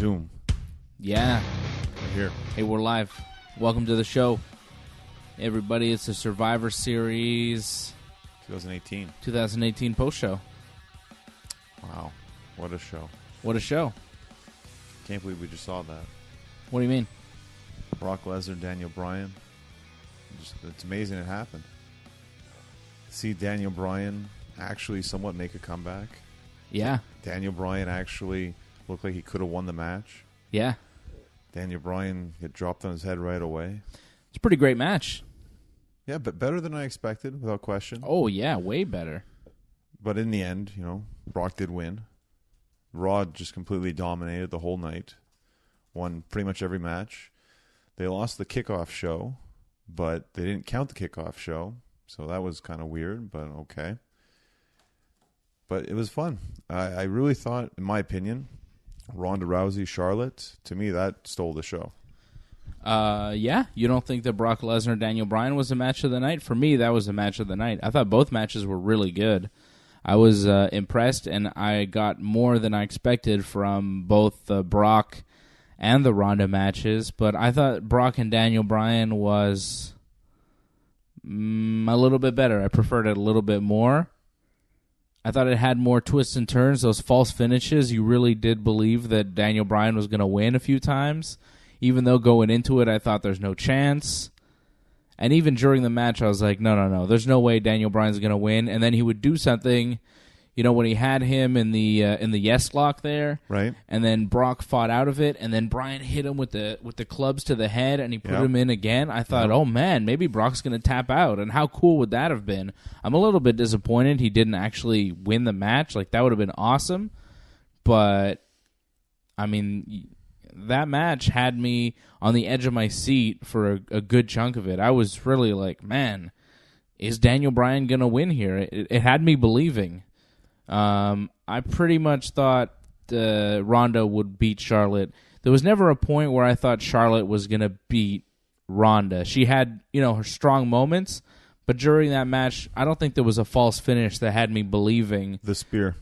Zoom. Yeah. We're here. Hey, we're live. Welcome to the show. Everybody, it's the Survivor Series 2018 post show. Wow. What a show. What a show. Can't believe we just saw that. What do you mean? Brock Lesnar, Daniel Bryan. It's amazing it happened. See Daniel Bryan actually somewhat make a comeback. Yeah. Daniel Bryan actually looked like he could have won the match. Yeah. Daniel Bryan get dropped on his head right away. It's a pretty great match. Yeah, but better than I expected, without question. Oh, yeah, way better. But in the end, Brock did win. Raw just completely dominated the whole night. Won pretty much every match. They lost the kickoff show, but they didn't count the kickoff show. So that was kind of weird, but okay. But it was fun. I really thought, in my opinion, Ronda Rousey, Charlotte, to me, that stole the show. Yeah? You don't think that Brock Lesnar, Daniel Bryan was the match of the night? For me, that was the match of the night. I thought both matches were really good. I was impressed, and I got more than I expected from both the Brock and the Ronda matches. But I thought Brock and Daniel Bryan was a little bit better. I preferred it a little bit more. I thought it had more twists and turns, those false finishes. You really did believe that Daniel Bryan was going to win a few times. Even though going into it, I thought there's no chance. And even during the match, I was like, no. There's no way Daniel Bryan's going to win. And then he would do something, when he had him in the yes lock there. Right. And then Brock fought out of it. And then Bryan hit him with the clubs to the head, and he put him in again. I thought, oh, man, maybe Brock's going to tap out. And how cool would that have been? I'm a little bit disappointed he didn't actually win the match. Like, that would have been awesome. But, I mean, that match had me on the edge of my seat for a good chunk of it. I was really like, man, is Daniel Bryan going to win here? It had me believing. I pretty much thought Ronda would beat Charlotte. There was never a point where I thought Charlotte was going to beat Ronda. She had, her strong moments, but during that match, I don't think there was a false finish that had me believing. The spear.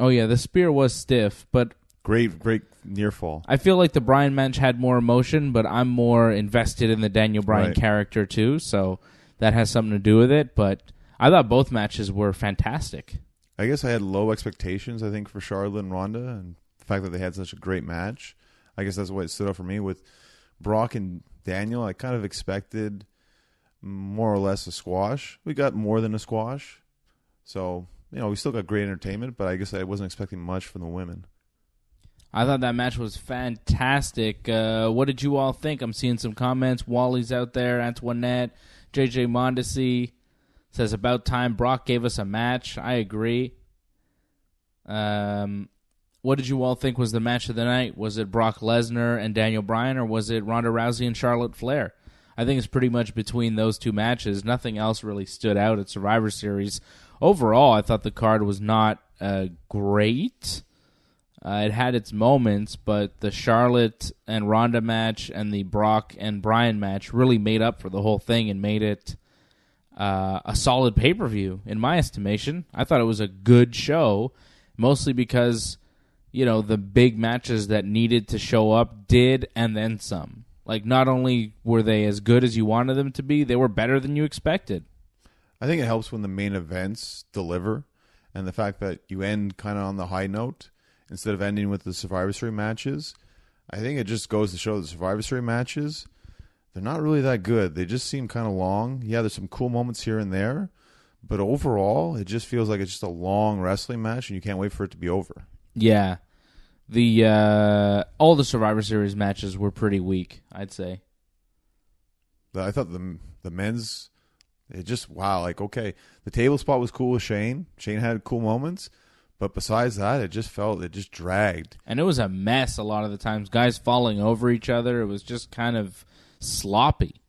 Oh, yeah, the spear was stiff, but Great near fall. I feel like the Bryan match had more emotion, but I'm more invested in the Daniel Bryan character too, so that has something to do with it. But I thought both matches were fantastic. I guess I had low expectations, I think, for Charlotte and Ronda, and the fact that they had such a great match. I guess that's what stood out for me. With Brock and Daniel, I kind of expected more or less a squash. We got more than a squash. So, we still got great entertainment, but I guess I wasn't expecting much from the women. I thought that match was fantastic. What did you all think? I'm seeing some comments. Wally's out there. Antoinette. JJ Mondesi says, about time Brock gave us a match. I agree. What did you all think was the match of the night? Was it Brock Lesnar and Daniel Bryan, or was it Ronda Rousey and Charlotte Flair? I think it's pretty much between those two matches. Nothing else really stood out at Survivor Series. Overall, I thought the card was not great. It had its moments, but the Charlotte and Ronda match and the Brock and Bryan match really made up for the whole thing and made it a solid pay-per-view, in my estimation. I thought it was a good show, mostly because, the big matches that needed to show up did, and then some. Like, not only were they as good as you wanted them to be, they were better than you expected. I think it helps when the main events deliver, and the fact that you end kind of on the high note instead of ending with the Survivor Series matches. I think it just goes to show the Survivor Series matches, they're not really that good. They just seem kind of long. Yeah, there's some cool moments here and there, but overall, it just feels like it's just a long wrestling match, and you can't wait for it to be over. Yeah. All the Survivor Series matches were pretty weak, I'd say. I thought the men's, okay, the table spot was cool with Shane. Shane had cool moments. But besides that, it just dragged. And it was a mess a lot of the times. Guys falling over each other. It was just kind of sloppy.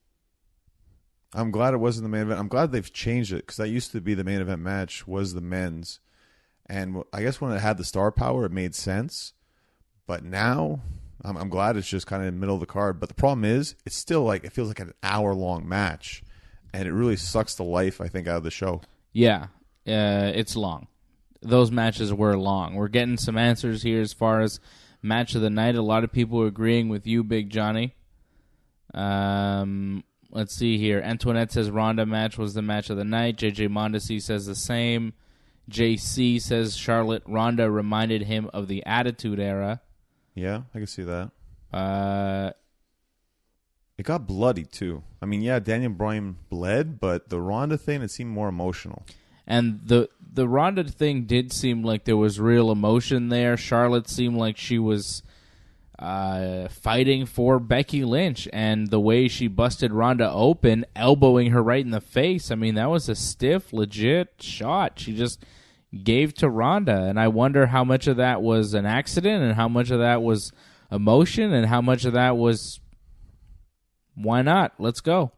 I'm glad it wasn't the main event. I'm glad they've changed it, because that used to be the main event match was the men's. And I guess when it had the star power, it made sense. But now, I'm glad it's just kind of in the middle of the card. But the problem is, it's still it feels like an hour-long match. And it really sucks the life, I think, out of the show. Yeah, it's long. Those matches were long. We're getting some answers here as far as match of the night. A lot of people are agreeing with you, Big Johnny. Let's see here. Antoinette says Ronda match was the match of the night. JJ Mondesi says the same. JC says Charlotte Ronda reminded him of the Attitude Era. Yeah, I can see that. It got bloody, too. I mean, yeah, Daniel Bryan bled, but the Ronda thing, it seemed more emotional. And the Ronda thing did seem like there was real emotion there. Charlotte seemed like she was fighting for Becky Lynch, and the way she busted Ronda open, elbowing her right in the face, I mean, that was a stiff, legit shot. She just gave to Ronda, and I wonder how much of that was an accident and how much of that was emotion and how much of that was, why not? Let's go.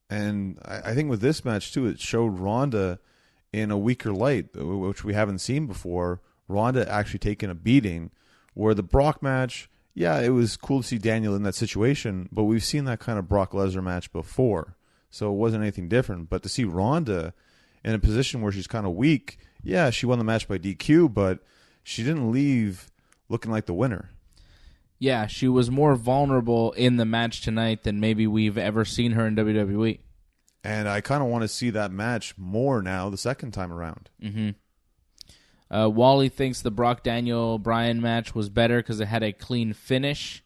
And I think with this match, too, it showed Ronda in a weaker light, which we haven't seen before. Ronda actually taking a beating, where the Brock match, yeah, it was cool to see Daniel in that situation, but we've seen that kind of Brock Lesnar match before, so it wasn't anything different. But to see Ronda in a position where she's kind of weak, yeah, she won the match by DQ, but she didn't leave looking like the winner. Yeah, she was more vulnerable in the match tonight than maybe we've ever seen her in WWE. And I kind of want to see that match more now the second time around. Mm-hmm. Wally thinks the Brock-Daniel Bryan match was better because it had a clean finish.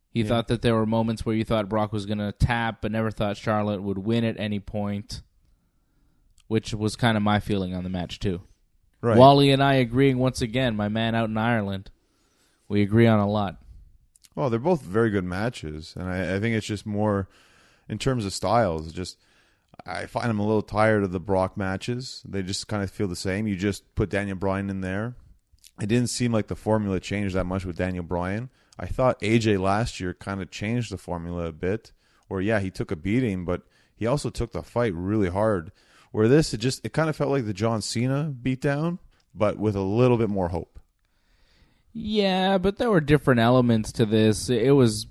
He thought that there were moments where you thought Brock was going to tap, but never thought Charlotte would win at any point, which was kind of my feeling on the match, too. Right. Wally and I agreeing once again, my man out in Ireland. We agree on a lot. Well, they're both very good matches, and I think it's just more in terms of styles. Just I find them a little tired of the Brock matches. They just kind of feel the same. You just put Daniel Bryan in there. It didn't seem like the formula changed that much with Daniel Bryan. I thought AJ last year kind of changed the formula a bit, where, yeah, he took a beating, but he also took the fight really hard. Where this, it kind of felt like the John Cena beatdown, but with a little bit more hope. Yeah, but there were different elements to this. It was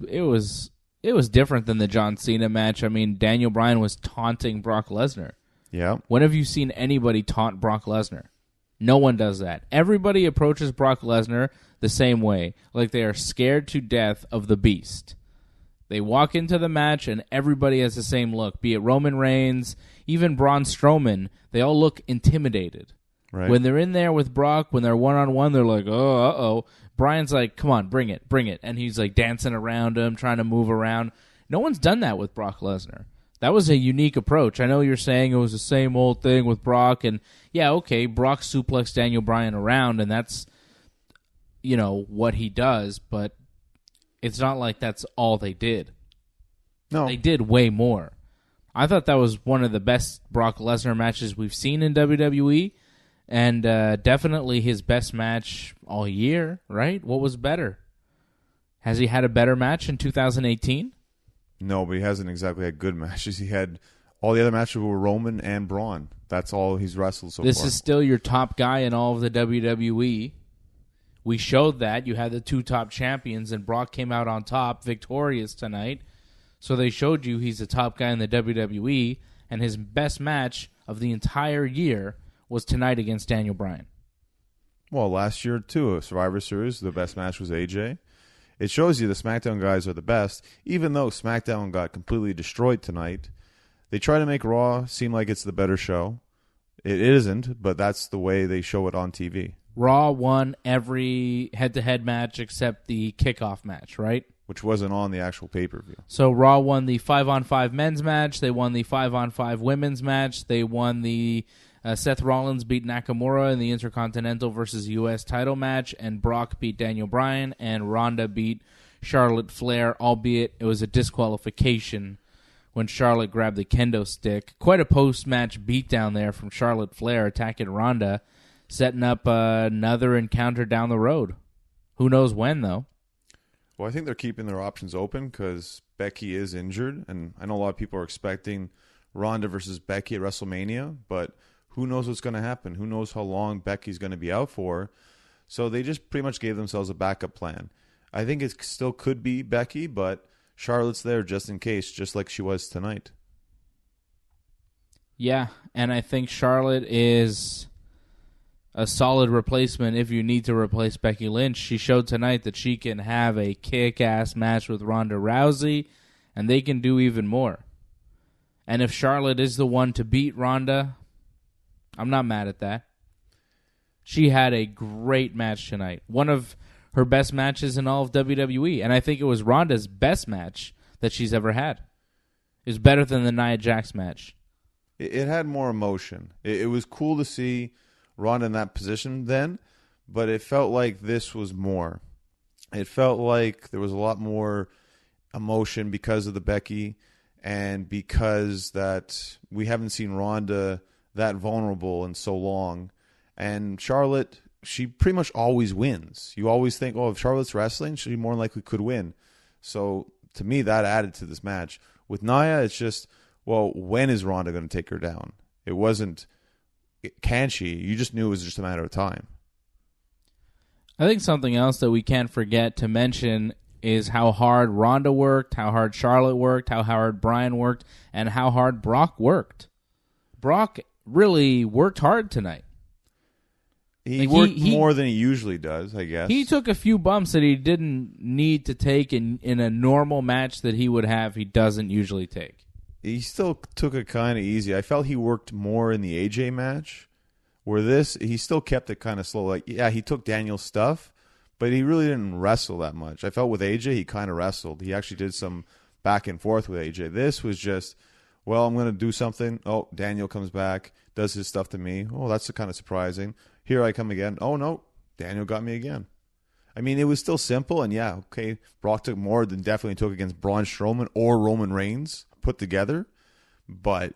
different than the John Cena match. I mean, Daniel Bryan was taunting Brock Lesnar. Yeah. When have you seen anybody taunt Brock Lesnar? No one does that. Everybody approaches Brock Lesnar the same way, like they are scared to death of the beast. They walk into the match and everybody has the same look, be it Roman Reigns, even Braun Strowman. They all look intimidated. Right. When they're in there with Brock, when they're one-on-one, they're like, oh, uh-oh. Brian's like, come on, bring it. And he's like dancing around him, trying to move around. No one's done that with Brock Lesnar. That was a unique approach. I know you're saying it was the same old thing with Brock, and yeah, okay, Brock suplexed Daniel Bryan around, and that's, what he does, but it's not like that's all they did. No. They did way more. I thought that was one of the best Brock Lesnar matches we've seen in WWE. And definitely his best match all year, right? What was better? Has he had a better match in 2018? No, but he hasn't exactly had good matches. He had all the other matches were Roman and Braun. That's all he's wrestled so far. This is still your top guy in all of the WWE. We showed that. You had the two top champions, and Brock came out on top, victorious tonight. So they showed you he's the top guy in the WWE, and his best match of the entire year was tonight against Daniel Bryan. Well, last year, too, Survivor Series, the best match was AJ. It shows you the SmackDown guys are the best, even though SmackDown got completely destroyed tonight. They try to make Raw seem like it's the better show. It isn't, but that's the way they show it on TV. Raw won every head-to-head match except the kickoff match, right? Which wasn't on the actual pay-per-view. So Raw won the 5-on-5 men's match. They won the 5-on-5 women's match. They won the Seth Rollins beat Nakamura in the Intercontinental versus U.S. title match, and Brock beat Daniel Bryan, and Ronda beat Charlotte Flair, albeit it was a disqualification when Charlotte grabbed the kendo stick. Quite a post-match beatdown there from Charlotte Flair attacking Ronda, setting up another encounter down the road. Who knows when, though? Well, I think they're keeping their options open because Becky is injured, and I know a lot of people are expecting Ronda versus Becky at WrestleMania, but who knows what's going to happen? Who knows how long Becky's going to be out for? So they just pretty much gave themselves a backup plan. I think it still could be Becky, but Charlotte's there just in case, just like she was tonight. Yeah, and I think Charlotte is a solid replacement if you need to replace Becky Lynch. She showed tonight that she can have a kick-ass match with Ronda Rousey, and they can do even more. And if Charlotte is the one to beat Ronda, I'm not mad at that. She had a great match tonight. One of her best matches in all of WWE, and I think it was Ronda's best match that she's ever had. It was better than the Nia Jax match. It had more emotion. It was cool to see Ronda in that position then, but it felt like this was more. It felt like there was a lot more emotion because of the Becky and because that we haven't seen Ronda that vulnerable in so long. And Charlotte, she pretty much always wins. You always think, oh, if Charlotte's wrestling, she more likely could win. So to me, that added to this match. With Nia, it's just, well, when is Ronda going to take her down? It wasn't, can she? You just knew it was just a matter of time. I think something else that we can't forget to mention is how hard Ronda worked, how hard Charlotte worked, how hard Bryan worked, and how hard Brock worked. Brock really worked hard tonight. He worked more than he usually does, I guess. He took a few bumps that he didn't need to take in a normal match that he would have. He doesn't usually take. He still took it kind of easy. I felt he worked more in the AJ match, where this, he still kept it kind of slow. Like, yeah, he took Daniel's stuff, but he really didn't wrestle that much. I felt with AJ, he kind of wrestled. He actually did some back and forth with AJ. This was just, well, I'm going to do something. Oh, Daniel comes back, does his stuff to me. Oh, that's kind of surprising. Here I come again. Oh, no, Daniel got me again. I mean, it was still simple, and yeah, okay, Brock took more than definitely took against Braun Strowman or Roman Reigns put together, but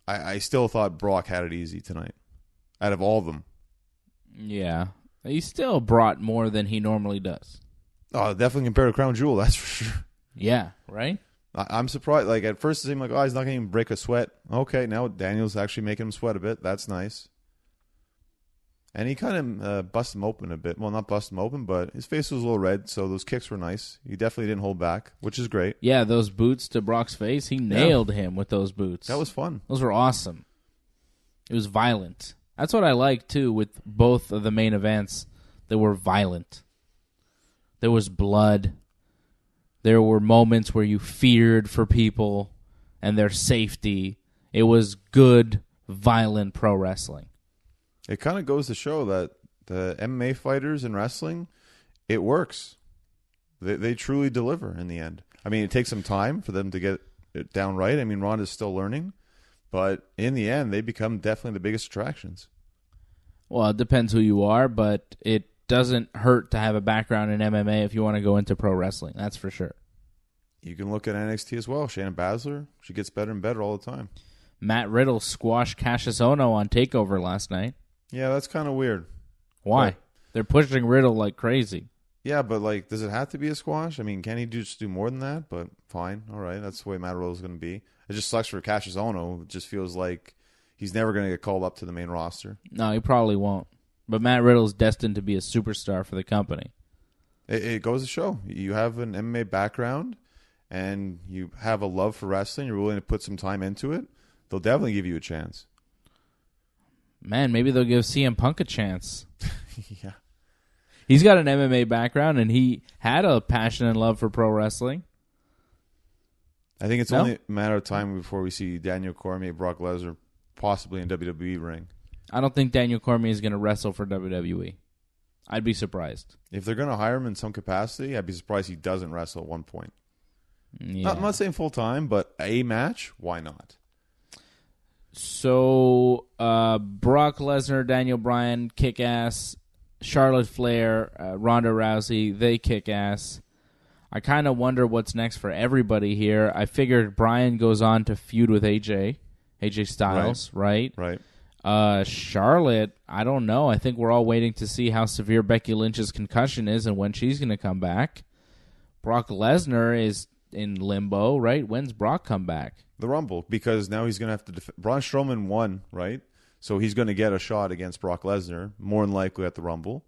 I still thought Brock had it easy tonight out of all of them. Yeah, he still brought more than he normally does. Oh, definitely compared to Crown Jewel, that's for sure. Yeah, right? I'm surprised. Like, at first it seemed like, oh, he's not going to even break a sweat. Okay, now Daniel's actually making him sweat a bit. That's nice. And he kind of busted him open a bit. Well, not busted him open, but his face was a little red, so those kicks were nice. He definitely didn't hold back, which is great. Yeah, those boots to Brock's face, he nailed him with those boots. That was fun. Those were awesome. It was violent. That's what I like, too, with both of the main events. They were violent. There was blood. There were moments where you feared for people and their safety. It was good, violent pro wrestling. It kind of goes to show that the MMA fighters in wrestling, it works. They truly deliver in the end. I mean, it takes some time for them to get it down right. I mean, Ronda's still learning. But in the end, they become definitely the biggest attractions. Well, it depends who you are, but it doesn't hurt to have a background in MMA if you want to go into pro wrestling. That's for sure. You can look at NXT as well. Shannon Baszler, she gets better and better all the time. Matt Riddle squashed Cassius Ohno on TakeOver last night. Yeah, that's kind of weird. Why? But they're pushing Riddle like crazy. Yeah, but like, does it have to be a squash? I mean, can he just do more than that? But fine, all right, that's the way Matt Riddle's going to be. It just sucks for Cassius Ohno. It just feels like he's never going to get called up to the main roster. No, he probably won't. But Matt Riddle's destined to be a superstar for the company. It goes to show. You have an MMA background, and you have a love for wrestling. You're willing to put some time into it. They'll definitely give you a chance. Man, maybe they'll give CM Punk a chance. Yeah. He's got an MMA background, and he had a passion and love for pro wrestling. I think it's only a matter of time before we see Daniel Cormier, Brock Lesnar, possibly in WWE ring. I don't think Daniel Cormier is going to wrestle for WWE. I'd be surprised. If they're going to hire him in some capacity, I'd be surprised he doesn't wrestle at one point. Yeah. I'm not saying full time, but a match, why not? So, Brock Lesnar, Daniel Bryan, kick ass. Charlotte Flair, Ronda Rousey, they kick ass. I kind of wonder what's next for everybody here. I figured Bryan goes on to feud with AJ Styles, right? Right. Charlotte, I don't know. I think we're all waiting to see how severe Becky Lynch's concussion is and when she's going to come back. Brock Lesnar is in limbo, right? When's Brock come back? The Rumble, because now he's going to have to defend. Braun Strowman won, right? So he's going to get a shot against Brock Lesnar, more than likely at the Rumble.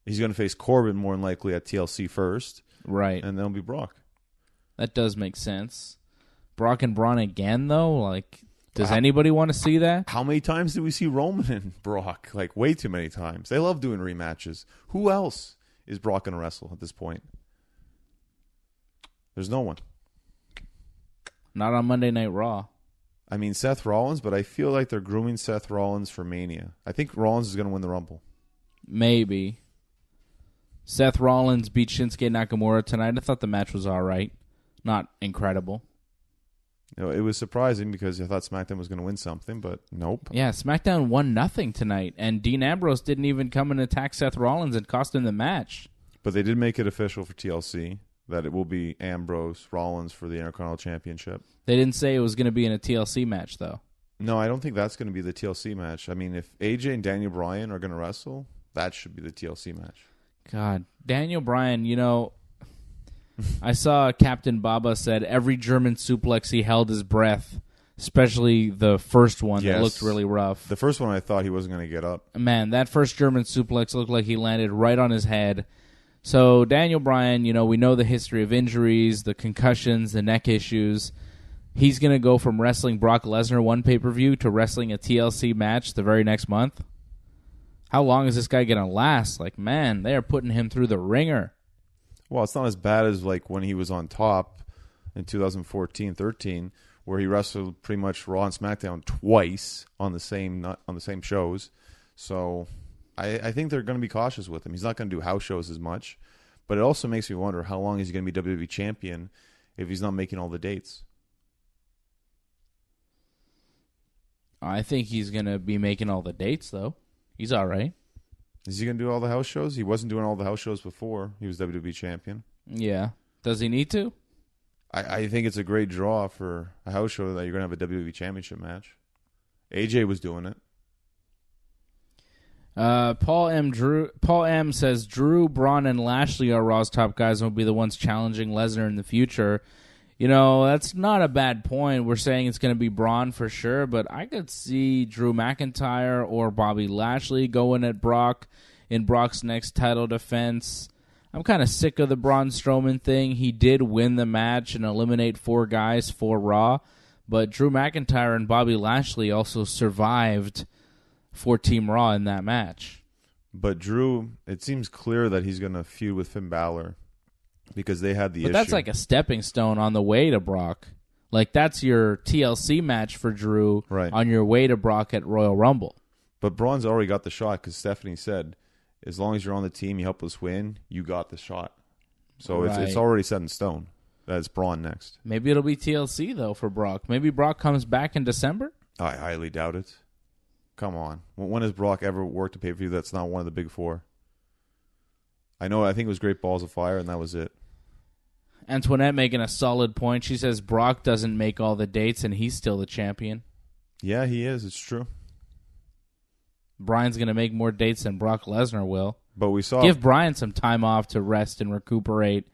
He's going to face Corbin, more than likely at TLC first. Right. And then it'll be Brock. That does make sense. Brock and Braun again, though? Like, Does anybody want to see that? How many times did we see Roman and Brock? Like, way too many times. They love doing rematches. Who else is Brock going to wrestle at this point? There's no one. Not on Monday Night Raw. I mean, Seth Rollins, but I feel like they're grooming Seth Rollins for Mania. I think Rollins is going to win the Rumble. Maybe. Seth Rollins beat Shinsuke Nakamura tonight. I thought the match was all right. Not incredible. You know, it was surprising because I thought SmackDown was going to win something, but nope. Yeah, SmackDown won nothing tonight, and Dean Ambrose didn't even come and attack Seth Rollins and cost him the match. But they did make it official for TLC that it will be Ambrose Rollins for the Intercontinental Championship. They didn't say it was going to be in a TLC match, though. No, I don't think that's going to be the TLC match. I mean, if AJ and Daniel Bryan are going to wrestle, that should be the TLC match. God, Daniel Bryan, you know, I saw Captain Baba said every German suplex he held his breath, especially the first one that looked really rough. The first one I thought he wasn't going to get up. Man, that first German suplex looked like he landed right on his head. So Daniel Bryan, you know, we know the history of injuries, the concussions, the neck issues. He's going to go from wrestling Brock Lesnar one pay-per-view to wrestling a TLC match the very next month. How long is this guy going to last? Like, man, they are putting him through the ringer. Well, it's not as bad as like when he was on top in 2014-13, where he wrestled pretty much Raw and SmackDown twice on the same shows. So I think they're going to be cautious with him. He's not going to do house shows as much, but it also makes me wonder how long is he going to be WWE champion if he's not making all the dates. I think he's going to be making all the dates, though. He's all right. Is he going to do all the house shows? He wasn't doing all the house shows before he was WWE champion. Yeah. Does he need to? I think it's a great draw for a house show that you're going to have a WWE championship match. AJ was doing it. Paul M says Drew, Braun, and Lashley are Raw's top guys and will be the ones challenging Lesnar in the future. You know, that's not a bad point. We're saying it's going to be Braun for sure, but I could see Drew McIntyre or Bobby Lashley going at Brock in Brock's next title defense. I'm kind of sick of the Braun Strowman thing. He did win the match and eliminate 4 guys for Raw, but Drew McIntyre and Bobby Lashley also survived for Team Raw in that match. But Drew, it seems clear that he's going to feud with Finn Balor because they had the issue. But that's like a stepping stone on the way to Brock. Like, that's your TLC match for Drew on your way to Brock at Royal Rumble. But Braun's already got the shot because Stephanie said, as long as you're on the team, you help us win, you got the shot. So it's already set in stone that it's Braun next. Maybe it'll be TLC, though, for Brock. Maybe Brock comes back in December? I highly doubt it. Come on. When has Brock ever worked a pay-per-view that's not one of the big 4? I think it was Great Balls of Fire, and that was it. Antoinette making a solid point. She says Brock doesn't make all the dates, and he's still the champion. Yeah, he is. It's true. Bryan's going to make more dates than Brock Lesnar will. But we saw... Give Bryan some time off to rest and recuperate.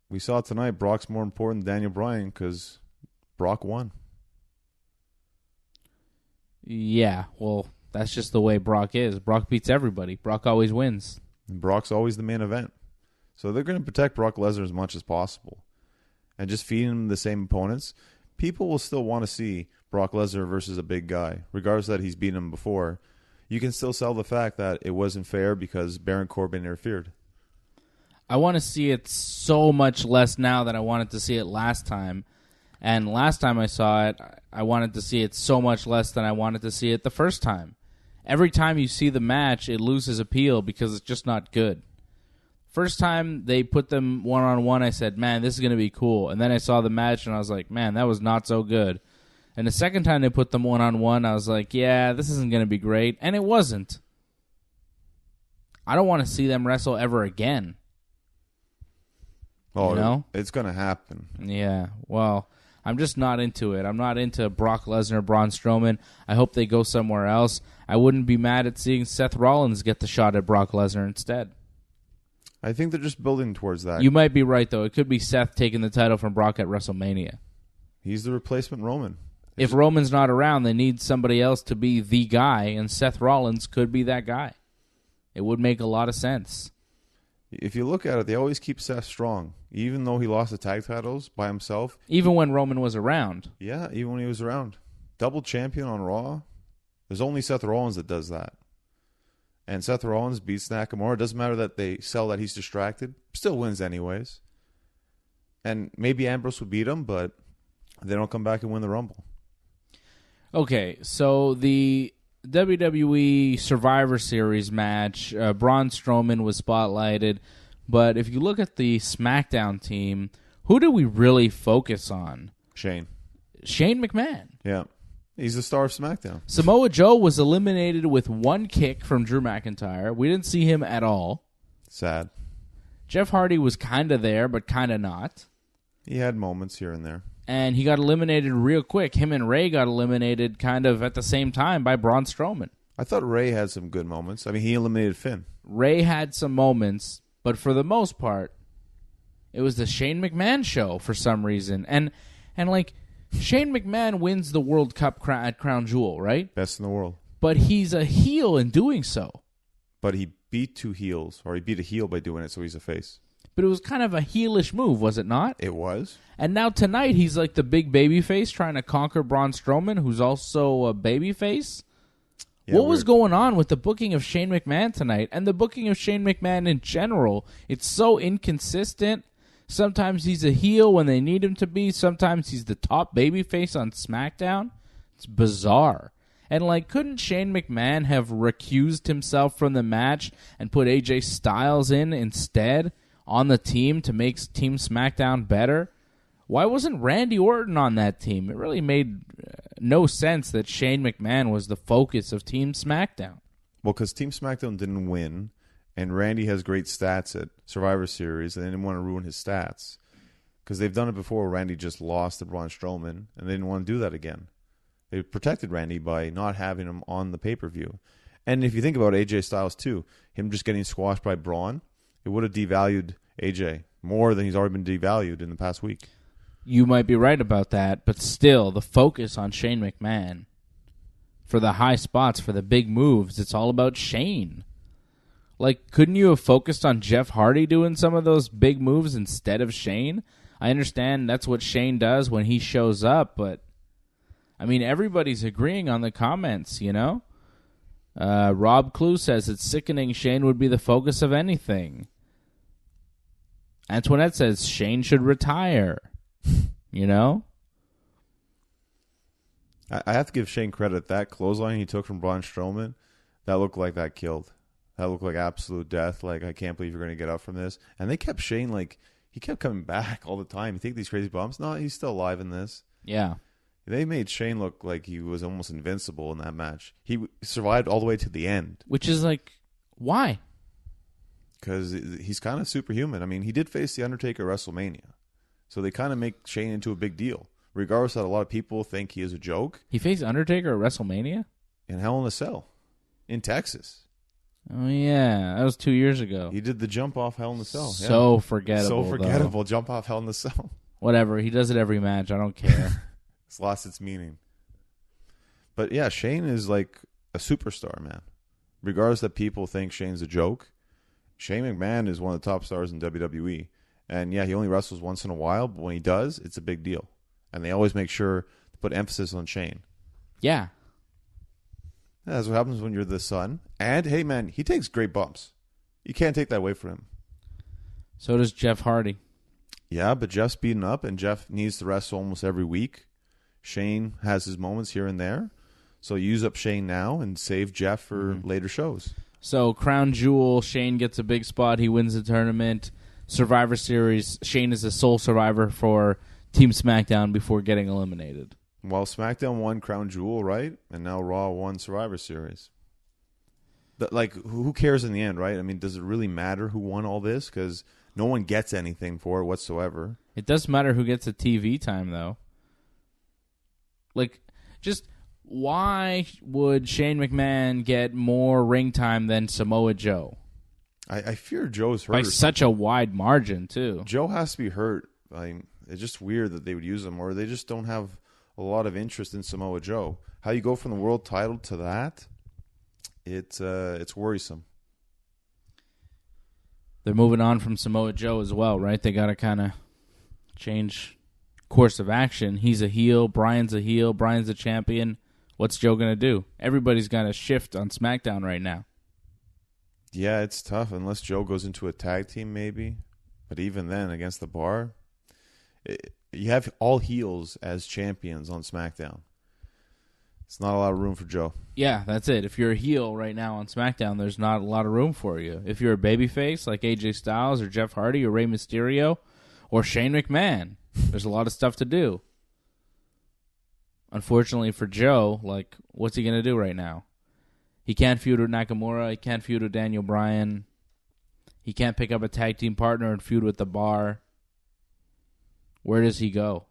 We saw tonight Brock's more important than Daniel Bryan because Brock won. Yeah, well, that's just the way Brock is. Brock beats everybody. Brock always wins. And Brock's always the main event. So they're going to protect Brock Lesnar as much as possible. And just feeding him the same opponents, people will still want to see Brock Lesnar versus a big guy. Regardless that he's beaten him before, you can still sell the fact that it wasn't fair because Baron Corbin interfered. I want to see it so much less now than I wanted to see it last time. And last time I saw it, I wanted to see it so much less than I wanted to see it the first time. Every time you see the match, it loses appeal because it's just not good. First time they put them one-on-one, I said, man, this is going to be cool. And then I saw the match, and I was like, man, that was not so good. And the second time they put them one-on-one, I was like, yeah, this isn't going to be great. And it wasn't. I don't want to see them wrestle ever again. Oh, you know? It's going to happen. Yeah, well, I'm just not into it. I'm not into Brock Lesnar, Braun Strowman. I hope they go somewhere else. I wouldn't be mad at seeing Seth Rollins get the shot at Brock Lesnar instead. I think they're just building towards that. You might be right, though. It could be Seth taking the title from Brock at WrestleMania. He's the replacement Roman. If Roman's not around, they need somebody else to be the guy, and Seth Rollins could be that guy. It would make a lot of sense. If you look at it, they always keep Seth strong, even though he lost the tag titles by himself. Even when Roman was around. Yeah, even when he was around. double champion on Raw. There's only Seth Rollins that does that. And Seth Rollins beats Nakamura. It doesn't matter that they sell that he's distracted. Still wins anyways. And maybe Ambrose would beat him, but they don't come back and win the Rumble. Okay, so the WWE Survivor Series match, Braun Strowman was spotlighted. But if you look at the SmackDown team, who do we really focus on? Shane McMahon. Yeah. He's the star of SmackDown. Samoa Joe was eliminated with one kick from Drew McIntyre. We didn't see him at all. Sad. Jeff Hardy was kind of there, but kind of not. He had moments here and there. And he got eliminated real quick. Him and Ray got eliminated kind of at the same time by Braun Strowman. I thought Ray had some good moments. I mean, he eliminated Finn. Ray had some moments, but for the most part, it was the Shane McMahon show for some reason. And like, Shane McMahon wins the World Cup at Crown Jewel, right? Best in the world. But he's a heel in doing so. But he beat two heels, or he beat a heel by doing it, so he's a face. But it was kind of a heelish move, was it not? It was. And now tonight, he's like the big baby face trying to conquer Braun Strowman, who's also a baby face. Yeah, what was going on with the booking of Shane McMahon tonight and the booking of Shane McMahon in general? It's so inconsistent. Sometimes he's a heel when they need him to be. Sometimes he's the top babyface on SmackDown. It's bizarre. And, like, couldn't Shane McMahon have recused himself from the match and put AJ Styles in instead on the team to make Team SmackDown better? Why wasn't Randy Orton on that team? It really made no sense that Shane McMahon was the focus of Team SmackDown. Well, because Team SmackDown didn't win, and Randy has great stats at Survivor Series, and they didn't want to ruin his stats. Because they've done it before. Randy just lost to Braun Strowman, and they didn't want to do that again. They protected Randy by not having him on the pay-per-view. And if you think about AJ Styles, too, him just getting squashed by Braun, it would have devalued AJ more than he's already been devalued in the past week. You might be right about that, but still, the focus on Shane McMahon for the high spots, for the big moves, it's all about Shane. Like, couldn't you have focused on Jeff Hardy doing some of those big moves instead of Shane? I understand that's what Shane does when he shows up, but, I mean, everybody's agreeing on the comments, you know? Rob Clue says it's sickening Shane would be the focus of anything. Antoinette says Shane should retire. You know? I have to give Shane credit. That clothesline he took from Braun Strowman, that looked like that killed. That looked like absolute death. Like, I can't believe you're going to get up from this. And they kept Shane, like, he kept coming back all the time. You take these crazy bumps. No, he's still alive in this. Yeah. They made Shane look like he was almost invincible in that match. He survived all the way to the end. Which is like, why? Because he's kind of superhuman. I mean, he did face The Undertaker at WrestleMania. So they kind of make Shane into a big deal. Regardless that a lot of people think he is a joke. He faced Undertaker at WrestleMania? In Hell in a Cell. In Texas. Oh, yeah. That was 2 years ago. He did the jump off Hell in a Cell. So forgettable. So forgettable. Though. Jump off Hell in a Cell. Whatever. He does it every match. I don't care. It's lost its meaning. But yeah, Shane is like a superstar, man. Regardless that people think Shane's a joke, Shane McMahon is one of the top stars in WWE. And yeah, he only wrestles once in a while, but when he does, it's a big deal. And they always make sure to put emphasis on Shane. Yeah. That's what happens when you're the son. And hey, man, he takes great bumps. You can't take that away from him. So does Jeff Hardy. Yeah, but Jeff's beaten up, and Jeff needs to wrestle almost every week. Shane has his moments here and there. So use up Shane now and save Jeff for later shows. So Crown Jewel, Shane gets a big spot. He wins the tournament. Survivor Series, Shane is the sole survivor for Team SmackDown before getting eliminated. Well, SmackDown won Crown Jewel, right? And now Raw won Survivor Series. Like, who cares in the end, right? I mean, does it really matter who won all this? Because no one gets anything for it whatsoever. It does matter who gets the TV time, though. Like, just why would Shane McMahon get more ring time than Samoa Joe? I fear Joe's hurt. By such a wide margin, too. Joe has to be hurt. I mean, it's just weird that they would use him, or they just don't have a lot of interest in Samoa Joe. How you go from the world title to that, it's worrisome. They're moving on from Samoa Joe as well, right? They got to kind of change course of action. He's a heel. Bryan's a heel. Bryan's a champion. What's Joe going to do? Everybody's got a shift on SmackDown right now. Yeah, it's tough unless Joe goes into a tag team maybe. But even then, against the Bar, you have all heels as champions on SmackDown. It's not a lot of room for Joe. Yeah, that's it. If you're a heel right now on SmackDown, there's not a lot of room for you. If you're a babyface like AJ Styles or Jeff Hardy or Rey Mysterio or Shane McMahon, there's a lot of stuff to do. Unfortunately for Joe, like, what's he going to do right now? He can't feud with Nakamura. He can't feud with Daniel Bryan. He can't pick up a tag team partner and feud with the Bar. Where does he go?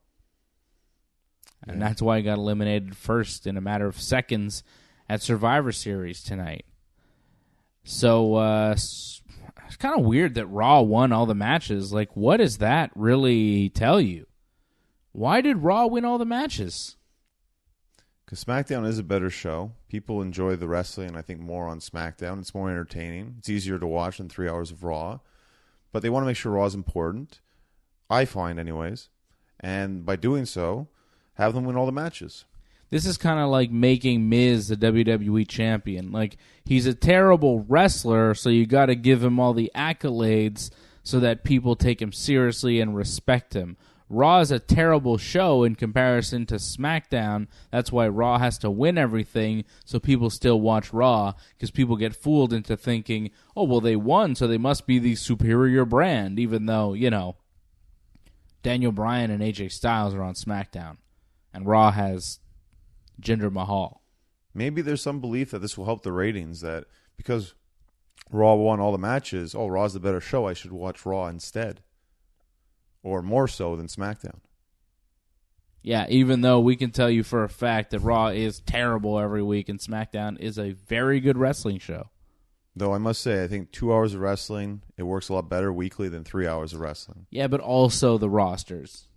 And that's why he got eliminated first in a matter of seconds at Survivor Series tonight. So it's kind of weird that Raw won all the matches. Like, what does that really tell you? Why did Raw win all the matches? Because SmackDown is a better show. People enjoy the wrestling, I think, more on SmackDown. It's more entertaining. It's easier to watch than 3 hours of Raw. But they want to make sure Raw is important. I find, anyways. And by doing so, have them win all the matches. This is kind of like making Miz the WWE champion. Like, he's a terrible wrestler, so you got to give him all the accolades so that people take him seriously and respect him. Raw is a terrible show in comparison to SmackDown. That's why Raw has to win everything so people still watch Raw, because people get fooled into thinking, oh, well, they won, so they must be the superior brand, even though, you know, Daniel Bryan and AJ Styles are on SmackDown. And Raw has Jinder Mahal. Maybe there's some belief that this will help the ratings, that because Raw won all the matches, oh, Raw's the better show, I should watch Raw instead. Or more so than SmackDown. Yeah, even though we can tell you for a fact that Raw is terrible every week and SmackDown is a very good wrestling show. Though I must say, I think 2 hours of wrestling, it works a lot better weekly than 3 hours of wrestling. Yeah, but also the rosters.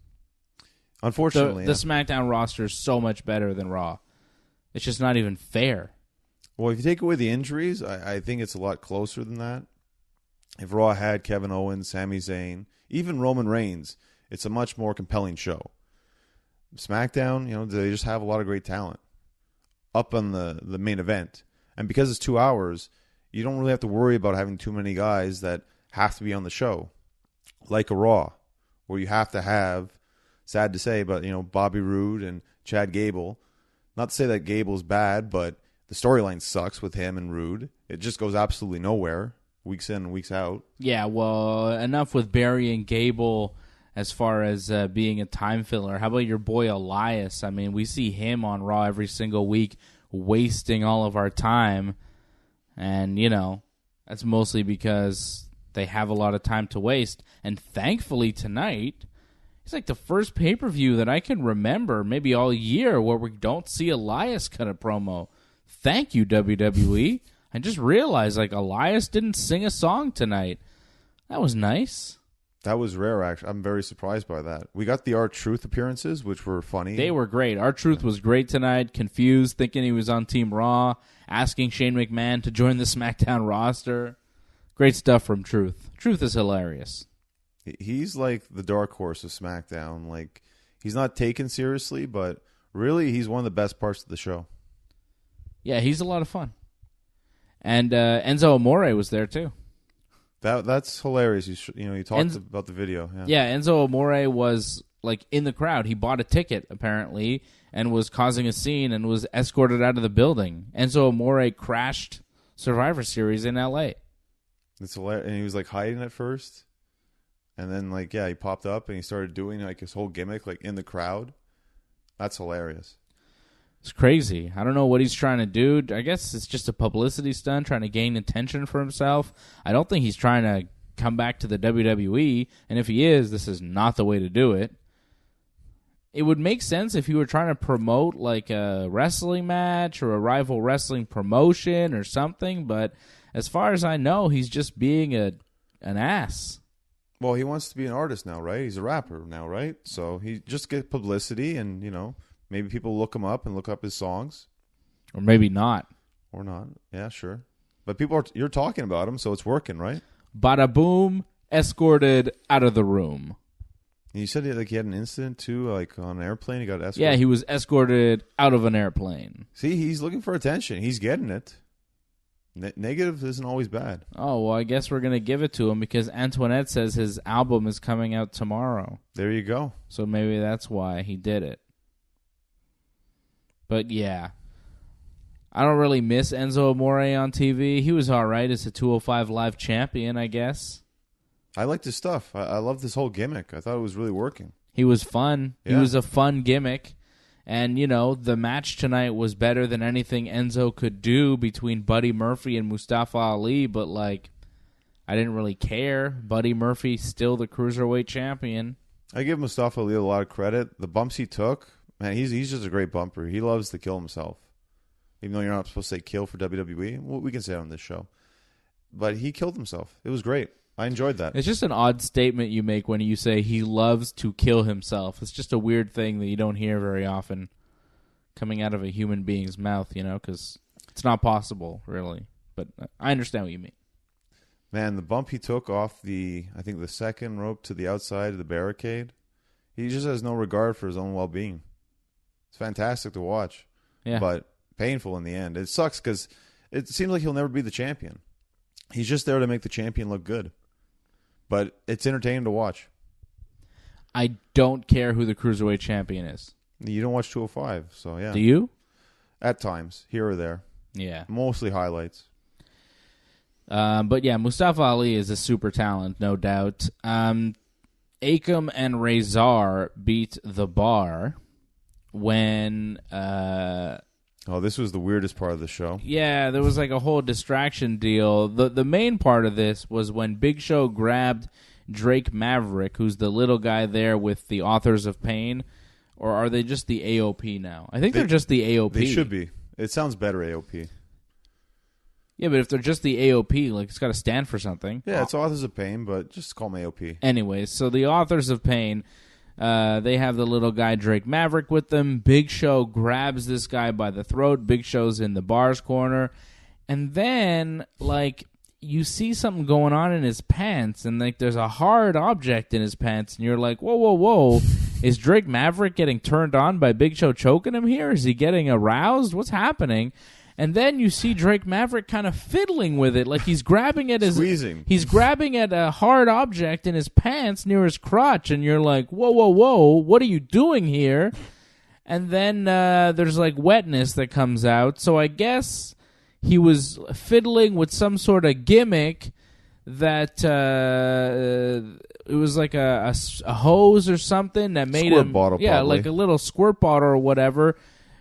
Unfortunately, the SmackDown roster is so much better than Raw. It's just not even fair. Well, if you take away the injuries, I think it's a lot closer than that. If Raw had Kevin Owens, Sami Zayn, even Roman Reigns, it's a much more compelling show. SmackDown, you know, they just have a lot of great talent up on the main event. And because it's 2 hours, you don't really have to worry about having too many guys that have to be on the show. Like a Raw, where you have to have, sad to say, but, you know, Bobby Roode and Chad Gable. Not to say that Gable's bad, but the storyline sucks with him and Roode. It just goes absolutely nowhere, weeks in and weeks out. Yeah, well, enough with burying Gable as far as being a time filler. How about your boy Elias? I mean, we see him on Raw every single week wasting all of our time. And, you know, that's mostly because they have a lot of time to waste. And thankfully tonight, it's like the first pay-per-view that I can remember, maybe all year, where we don't see Elias cut a promo. Thank you, WWE. I just realized, like, Elias didn't sing a song tonight. That was nice. That was rare, actually. I'm very surprised by that. We got the R-Truth appearances, which were funny. They were great. R-Truth was great tonight, confused, thinking he was on Team Raw, asking Shane McMahon to join the SmackDown roster. Great stuff from Truth. Truth is hilarious. He's like the dark horse of SmackDown. Like, he's not taken seriously, but really he's one of the best parts of the show. Yeah, he's a lot of fun. And Enzo Amore was there too. That's hilarious. You talked about the video. Yeah, Enzo Amore was like in the crowd. He bought a ticket apparently and was causing a scene and was escorted out of the building. Enzo Amore crashed Survivor Series in LA. It's hilarious. And he was like hiding at first. And then like, yeah, he popped up and he started doing like his whole gimmick like in the crowd. That's hilarious. It's crazy. I don't know what he's trying to do. I guess it's just a publicity stunt, trying to gain attention for himself. I don't think he's trying to come back to the WWE. And if he is, this is not the way to do it. It would make sense if you were trying to promote like a wrestling match or a rival wrestling promotion or something. But as far as I know, he's just being an ass. Well, he wants to be an artist now, right? He's a rapper now, right? So he just gets publicity and, you know, maybe people look him up and look up his songs. Or maybe not. Or not. Yeah, sure. But you're talking about him, so it's working, right? Bada boom, escorted out of the room. And you said he had an incident too, like on an airplane. He got escorted. Yeah, he was escorted out of an airplane. See, he's looking for attention. He's getting it. Negative isn't always bad. Oh, well, I guess we're going to give it to him because Antoinette says his album is coming out tomorrow. There you go. So maybe that's why he did it. But yeah, I don't really miss Enzo Amore on TV. He was all right as a 205 Live champion, I guess. I liked his stuff. I loved this whole gimmick. I thought it was really working. He was fun. Yeah. He was a fun gimmick. And, the match tonight was better than anything Enzo could do between Buddy Murphy and Mustafa Ali, but, I didn't really care. Buddy Murphy's still the Cruiserweight champion. I give Mustafa Ali a lot of credit. The bumps he took, man, he's just a great bumper. He loves to kill himself. Even though you're not supposed to say kill for WWE. Well, we can say it on this show. But he killed himself. It was great. I enjoyed that. It's just an odd statement you make when you say he loves to kill himself. It's just a weird thing that you don't hear very often coming out of a human being's mouth, because it's not possible, really. But I understand what you mean. Man, the bump he took off the second rope to the outside of the barricade, he just has no regard for his own well-being. It's fantastic to watch. Yeah. But painful in the end. It sucks because it seems like he'll never be the champion. He's just there to make the champion look good. But it's entertaining to watch. I don't care who the Cruiserweight champion is. You don't watch 205, so yeah. Do you? At times, here or there. Yeah. Mostly highlights. But yeah, Mustafa Ali is a super talent, no doubt. Akam and Razor beat The Bar when... Oh, this was the weirdest part of the show. Yeah, there was a whole distraction deal. The main part of this was when Big Show grabbed Drake Maverick, who's the little guy there with the Authors of Pain, or are they just the AOP now? I think they're just the AOP. They should be. It sounds better, AOP. Yeah, but if they're just the AOP, it's got to stand for something. Yeah, it's Authors of Pain, but just call them AOP. Anyways, so the Authors of Pain... they have the little guy Drake Maverick with them. Big Show grabs this guy by the throat. Big Show's in the Bar's corner. And then, you see something going on in his pants, and, there's a hard object in his pants, and you're like, whoa, whoa, whoa. Is Drake Maverick getting turned on by Big Show choking him here? Is he getting aroused? What's happening? And then you see Drake Maverick kind of fiddling with it, he's grabbing at his... Squeezing. He's grabbing at a hard object in his pants near his crotch, and you're like, whoa, whoa, whoa, what are you doing here? And then there's, wetness that comes out, so I guess he was fiddling with some sort of gimmick that... it was a hose or something that made squirt him... bottle, yeah, probably. a little squirt bottle or whatever...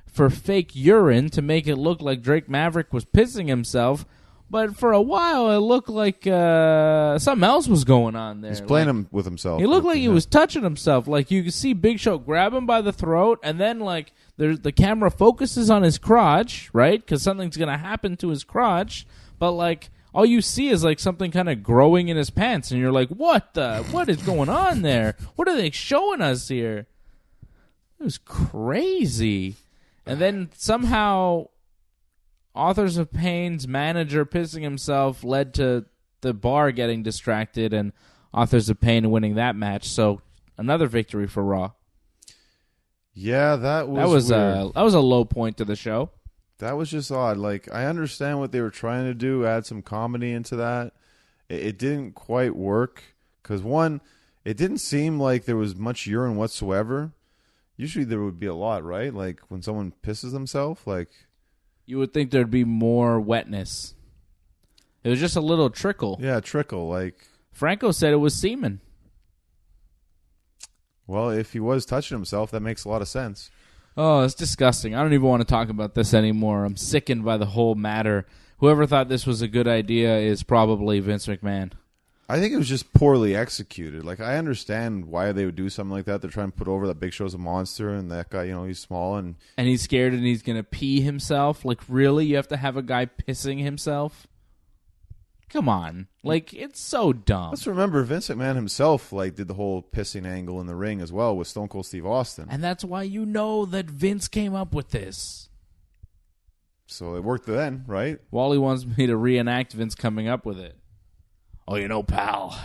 for fake urine to make it look like Drake Maverick was pissing himself. But for a while, it looked like something else was going on there. He's playing him with himself. He looked like he was touching himself. You could see Big Show grab him by the throat, and then the camera focuses on his crotch, right? Because something's going to happen to his crotch. But all you see is something kind of growing in his pants, and you're like, what is going on there? What are they showing us here? It was crazy. And then somehow Authors of Pain's manager pissing himself led to the Bar getting distracted and Authors of Pain winning that match. So another victory for Raw. Yeah, that was weird. That was a low point to the show. That was just odd. I understand what they were trying to do, add some comedy into that. It didn't quite work because, one, it didn't seem like there was much urine whatsoever. Usually there would be a lot, right? When someone pisses themselves, You would think there'd be more wetness. It was just a little trickle. Yeah, trickle. Franco said it was semen. Well, if he was touching himself, that makes a lot of sense. Oh, it's disgusting. I don't even want to talk about this anymore. I'm sickened by the whole matter. Whoever thought this was a good idea is probably Vince McMahon. I think it was just poorly executed. I understand why they would do something like that. They're trying to put over that Big Show's a monster, and that guy, he's small. And he's scared and he's going to pee himself? Really? You have to have a guy pissing himself? Come on. It's so dumb. Let's remember, Vince McMahon himself, did the whole pissing angle in the ring as well with Stone Cold Steve Austin. And that's why you know that Vince came up with this. So it worked then, right? Wally wants me to reenact Vince coming up with it. Oh, pal,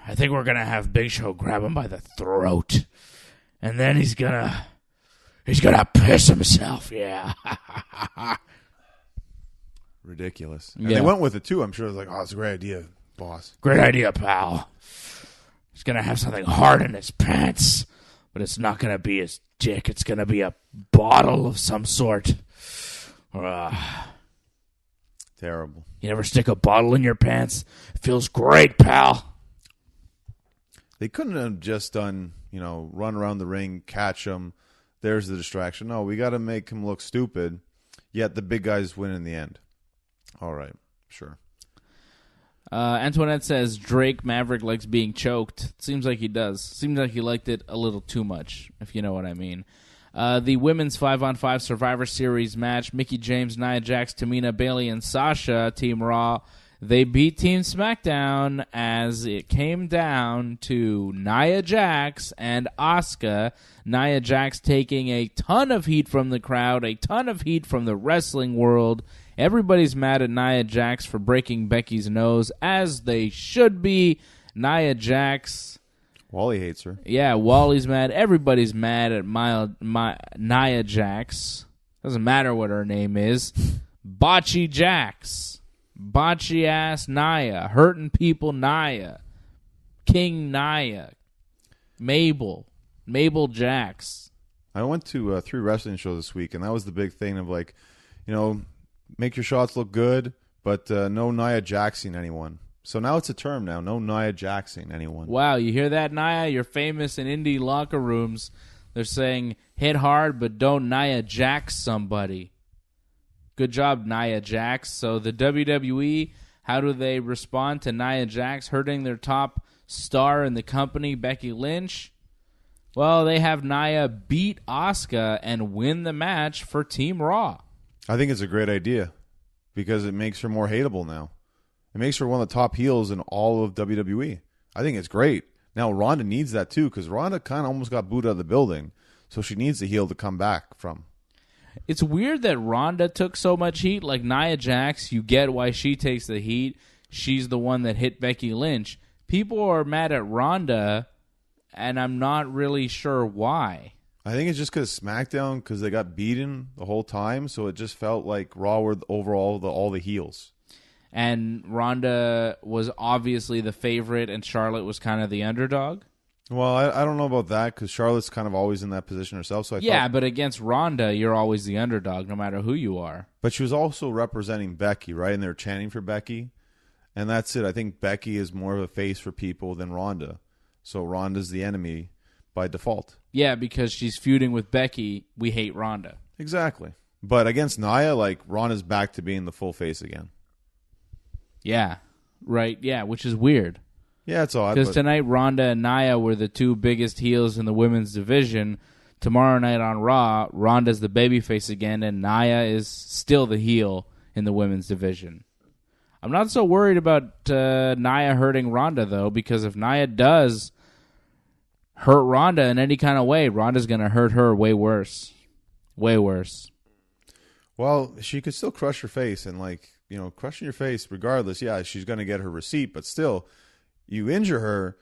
I think we're going to have Big Show grab him by the throat. And then he's going to piss himself. Yeah. Ridiculous. And they went with it, too. I'm sure it was like, oh, it's a great idea, boss. Great idea, pal. He's going to have something hard in his pants. But it's not going to be his dick. It's going to be a bottle of some sort. Terrible. You never stick a bottle in your pants? It feels great, pal. They couldn't have just done, run around the ring, catch him. There's the distraction. No, we got to make him look stupid, yet the big guys win in the end. All right, sure. Antoinette says Drake Maverick likes being choked. Seems like he does. Seems like he liked it a little too much, if you know what I mean. The women's 5-on-5 Survivor Series match, Mickie James, Nia Jax, Tamina, Bayley, and Sasha, Team Raw, they beat Team SmackDown as it came down to Nia Jax and Asuka. Nia Jax taking a ton of heat from the crowd, a ton of heat from the wrestling world. Everybody's mad at Nia Jax for breaking Becky's nose, as they should be. Nia Jax... Wally hates her. Yeah, Wally's mad. Everybody's mad at Nia Jax. Doesn't matter what her name is. Botchy Jax. Botchy ass Nia. Hurting people Nia. King Nia. Mabel Jax. I went to 3 wrestling shows this week, and that was the big thing of make your shots look good, but no Nia Jaxing anyone. So now it's a term now. No Nia Jaxing anyone. Wow, you hear that, Nia? You're famous in indie locker rooms. They're saying, hit hard, but don't Nia Jax somebody. Good job, Nia Jax. So the WWE, how do they respond to Nia Jax hurting their top star in the company, Becky Lynch? Well, they have Nia beat Asuka and win the match for Team Raw. I think it's a great idea because it makes her more hateable now. It makes her one of the top heels in all of WWE. I think it's great. Now, Ronda needs that too because Ronda kind of almost got booed out of the building, so she needs the heel to come back from. It's weird that Ronda took so much heat. Like Nia Jax, you get why she takes the heat. She's the one that hit Becky Lynch. People are mad at Ronda, and I'm not really sure why. I think it's just because SmackDown, because they got beaten the whole time, so it just felt like Raw were overall all the heels. And Ronda was obviously the favorite, and Charlotte was kind of the underdog. Well, I don't know about that because Charlotte's kind of always in that position herself. So but against Ronda, you're always the underdog, no matter who you are. But she was also representing Becky, right? And they're chanting for Becky, and that's it. I think Becky is more of a face for people than Ronda, so Ronda's the enemy by default. Yeah, because she's feuding with Becky. We hate Ronda. Exactly. But against Nia, Ronda's back to being the full face again. Yeah, right. Yeah, which is weird. Yeah, it's odd. Because tonight, Ronda and Nia were the 2 biggest heels in the women's division. Tomorrow night on Raw, Ronda's the babyface again, and Nia is still the heel in the women's division. I'm not so worried about Nia hurting Ronda, though, because if Nia does hurt Ronda in any kind of way, Ronda's going to hurt her way worse. Way worse. Well, she could still crush her face, and crushing your face regardless, yeah, she's going to get her receipt, but still, you injure her,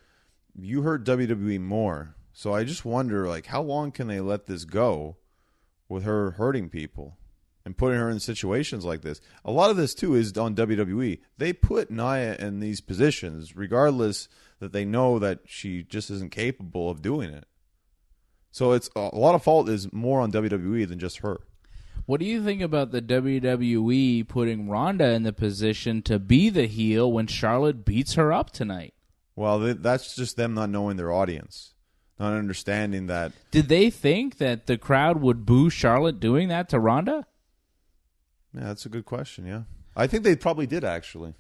you hurt WWE more. So I just wonder, how long can they let this go with her hurting people and putting her in situations like this? A lot of this, too, is on WWE. They put Nia in these positions regardless that they know that she just isn't capable of doing it. So it's a lot of fault is more on WWE than just her. What do you think about the WWE putting Ronda in the position to be the heel when Charlotte beats her up tonight? Well, that's just them not knowing their audience, not understanding that. Did they think that the crowd would boo Charlotte doing that to Ronda? Yeah, that's a good question, yeah. I think they probably did, actually.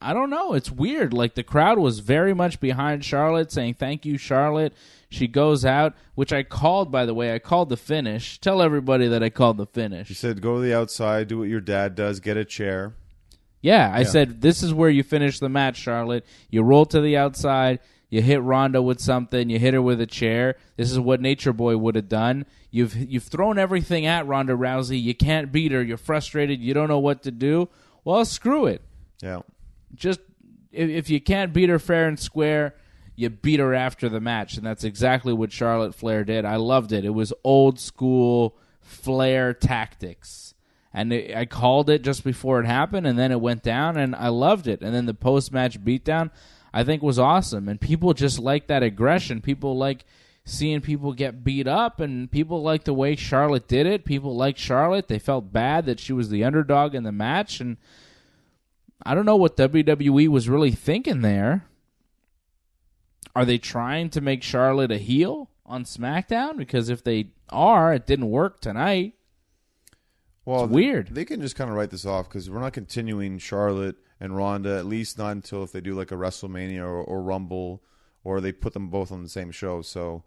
I don't know. It's weird. The crowd was very much behind Charlotte, saying, thank you, Charlotte. She goes out, which I called, by the way. I called the finish. Tell everybody that I called the finish. You said, go to the outside, do what your dad does, get a chair. Yeah, I said, this is where you finish the match, Charlotte. You roll to the outside, you hit Ronda with something, you hit her with a chair. This is what Nature Boy would have done. You've thrown everything at Ronda Rousey. You can't beat her. You're frustrated. You don't know what to do. Well, screw it. Yeah. Just if you can't beat her fair and square, you beat her after the match, and that's exactly what Charlotte Flair did. I loved it. It was old school Flair tactics. And I called it just before it happened, and then it went down, and I loved it. And then the post-match beatdown, I think, was awesome. And people just like that aggression. People like seeing people get beat up, and people like the way Charlotte did it. People like Charlotte. They felt bad that she was the underdog in the match. And I don't know what WWE was really thinking there. Are they trying to make Charlotte a heel on SmackDown? Because if they are, it didn't work tonight. Well, it's weird. They can just kind of write this off because we're not continuing Charlotte and Ronda, at least not until if they do like a WrestleMania or Rumble, or they put them both on the same show. So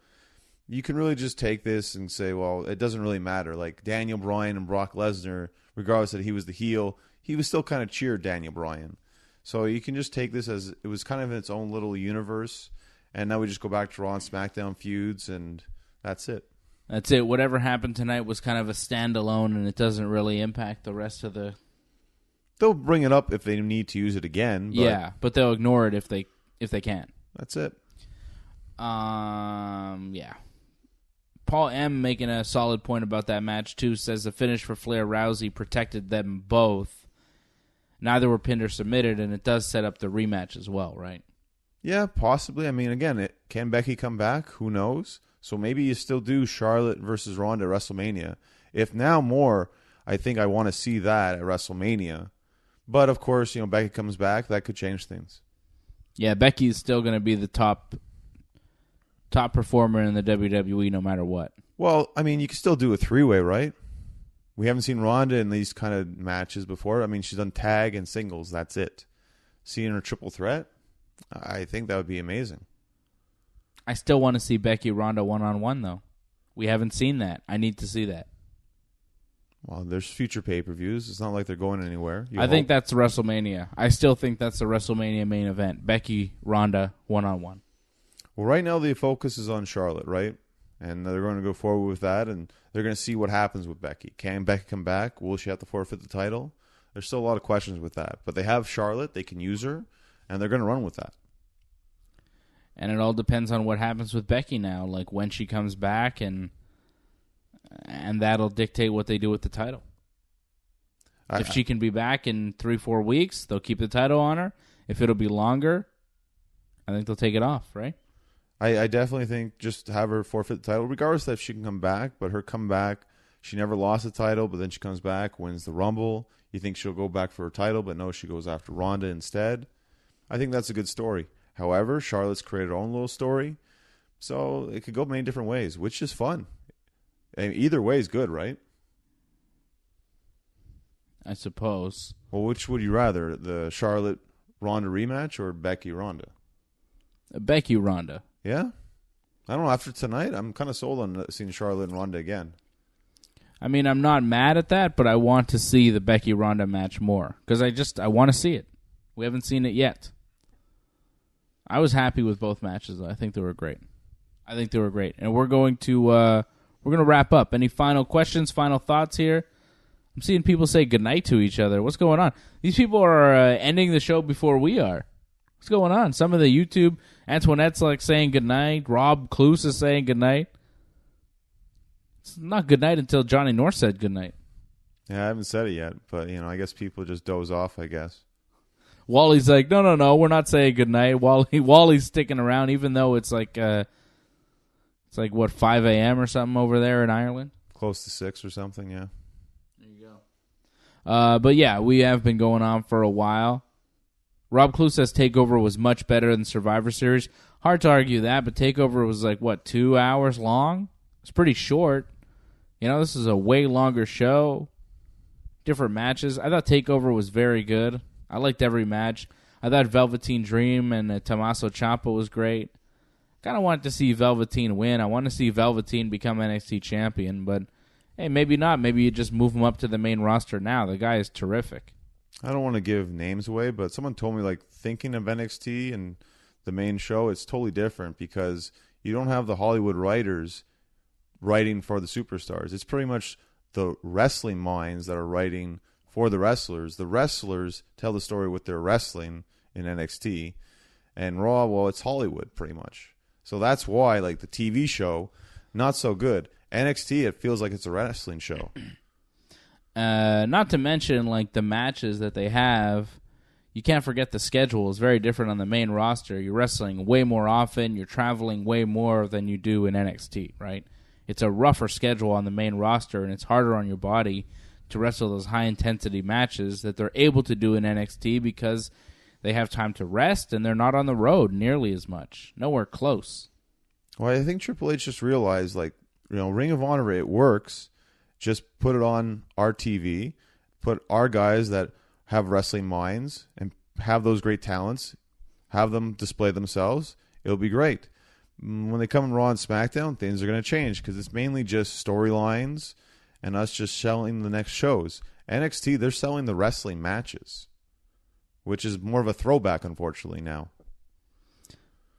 you can really just take this and say, well, it doesn't really matter. Like Daniel Bryan and Brock Lesnar, regardless that he was the heel, he was still kind of cheered Daniel Bryan. So you can just take this as it was kind of in its own little universe. And now we just go back to Raw and SmackDown feuds, and that's it. That's it. Whatever happened tonight was kind of a standalone, and it doesn't really impact the rest of the... They'll bring it up if they need to use it again. But yeah, but they'll ignore it if they can. That's it. Yeah. Paul M. making a solid point about that match, too, says the finish for Flair Rousey protected them both. Neither were pinned or submitted, and it does set up the rematch as well, right? Yeah, possibly. I mean, again, can Becky come back? Who knows? So maybe you still do Charlotte versus Ronda at WrestleMania. If now more, I think I want to see that at WrestleMania. But, of course, Becky comes back. That could change things. Yeah, Becky is still going to be the top performer in the WWE no matter what. Well, I mean, you can still do a three-way, right? We haven't seen Ronda in these kind of matches before. I mean, she's done tag and singles. That's it. Seeing her triple threat, I think that would be amazing. I still want to see Becky Ronda one-on-one, though. We haven't seen that. I need to see that. Well, there's future pay-per-views. It's not like they're going anywhere. I think that's WrestleMania. I still think that's the WrestleMania main event. Becky Ronda one-on-one. Well, right now the focus is on Charlotte, right? And they're going to go forward with that, and they're going to see what happens with Becky. Can Becky come back? Will she have to forfeit the title? There's still a lot of questions with that. But they have Charlotte. They can use her, and they're going to run with that. And it all depends on what happens with Becky now, like when she comes back, and that'll dictate what they do with the title. If she can be back in 3-4 weeks, they'll keep the title on her. If it'll be longer, I think they'll take it off, right? I definitely think just have her forfeit the title, regardless if she can come back. But her comeback, she never lost the title, but then she comes back, wins the Rumble. You think she'll go back for her title, but no, she goes after Ronda instead. I think that's a good story. However, Charlotte's created her own little story, so it could go many different ways, which is fun. And either way is good, right? I suppose. Well, which would you rather, the Charlotte-Ronda rematch or Becky-Ronda? Becky-Ronda. Yeah? I don't know. After tonight, I'm kind of sold on seeing Charlotte and Ronda again. I mean, I'm not mad at that, but I want to see the Becky-Ronda match more because I want to see it. We haven't seen it yet. I was happy with both matches, though. I think they were great. And we're going to wrap up. Any final questions, final thoughts here? I'm seeing people say goodnight to each other. What's going on? These people are ending the show before we are. What's going on? Some of the YouTube, Antoinette's like saying goodnight. Rob Cluse is saying goodnight. It's not goodnight until Johnny North said goodnight. Yeah, I haven't said it yet, but I guess people just doze off, I guess. Wally's like, no, we're not saying goodnight. Wally's sticking around, even though it's like 5 a.m. or something over there in Ireland. Close to 6 or something, yeah. There you go. But yeah, we have been going on for a while. Rob Clue says TakeOver was much better than Survivor Series. Hard to argue that, but TakeOver was 2 hours long? It's pretty short. This is a way longer show. Different matches. I thought TakeOver was very good. I liked every match. I thought Velveteen Dream and Tommaso Ciampa was great. Kind of wanted to see Velveteen win. I want to see Velveteen become NXT champion, but hey, maybe not. Maybe you just move him up to the main roster now. The guy is terrific. I don't want to give names away, but someone told me thinking of NXT and the main show, it's totally different because you don't have the Hollywood writers writing for the superstars. It's pretty much the wrestling minds that are writing for the wrestlers. The wrestlers tell the story with their wrestling in NXT, And Raw, well, it's Hollywood pretty much. So that's why, like, the TV show, not so good. NXT, it feels like it's a wrestling show. Not to mention, like, the matches that they have. You can't forget the schedule is very different on the main roster. You're wrestling way more often. You're traveling way more than you do in NXT, right? It's a rougher schedule on the main roster, and it's harder on your body to wrestle those high-intensity matches that they're able to do in NXT because they have time to rest, and they're not on the road nearly as much. Nowhere close. Well, I think Triple H just realized, like, Ring of Honor, it works. Just put it on our TV, put our guys that have wrestling minds and have those great talents, have them display themselves. It'll be great. When they come in Raw and SmackDown, things are going to change because it's mainly just storylines and us just selling the next shows. NXT, they're selling the wrestling matches, which is more of a throwback, unfortunately, now.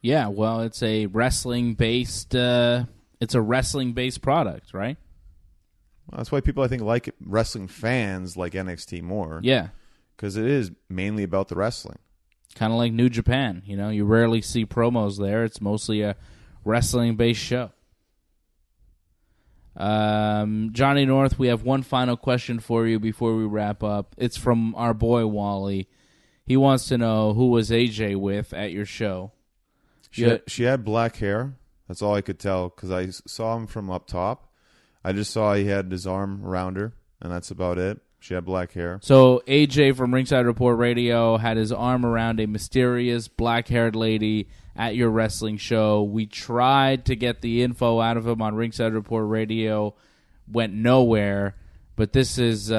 Yeah, well, it's a wrestling-based product, right? Well, that's why people, I think, like it, wrestling fans like NXT more. Yeah. Because it is mainly about the wrestling. Kind of like New Japan. You rarely see promos there. It's mostly a wrestling-based show. Johnny North, we have one final question for you before we wrap up. It's from our boy Wally. He wants to know who was AJ with at your show. She had black hair. That's all I could tell because I saw him from up top. I just saw he had his arm around her, and that's about it. She had black hair. So AJ from Ringside Report Radio had his arm around a mysterious black-haired lady at your wrestling show. We tried to get the info out of him on Ringside Report Radio, went nowhere. But this is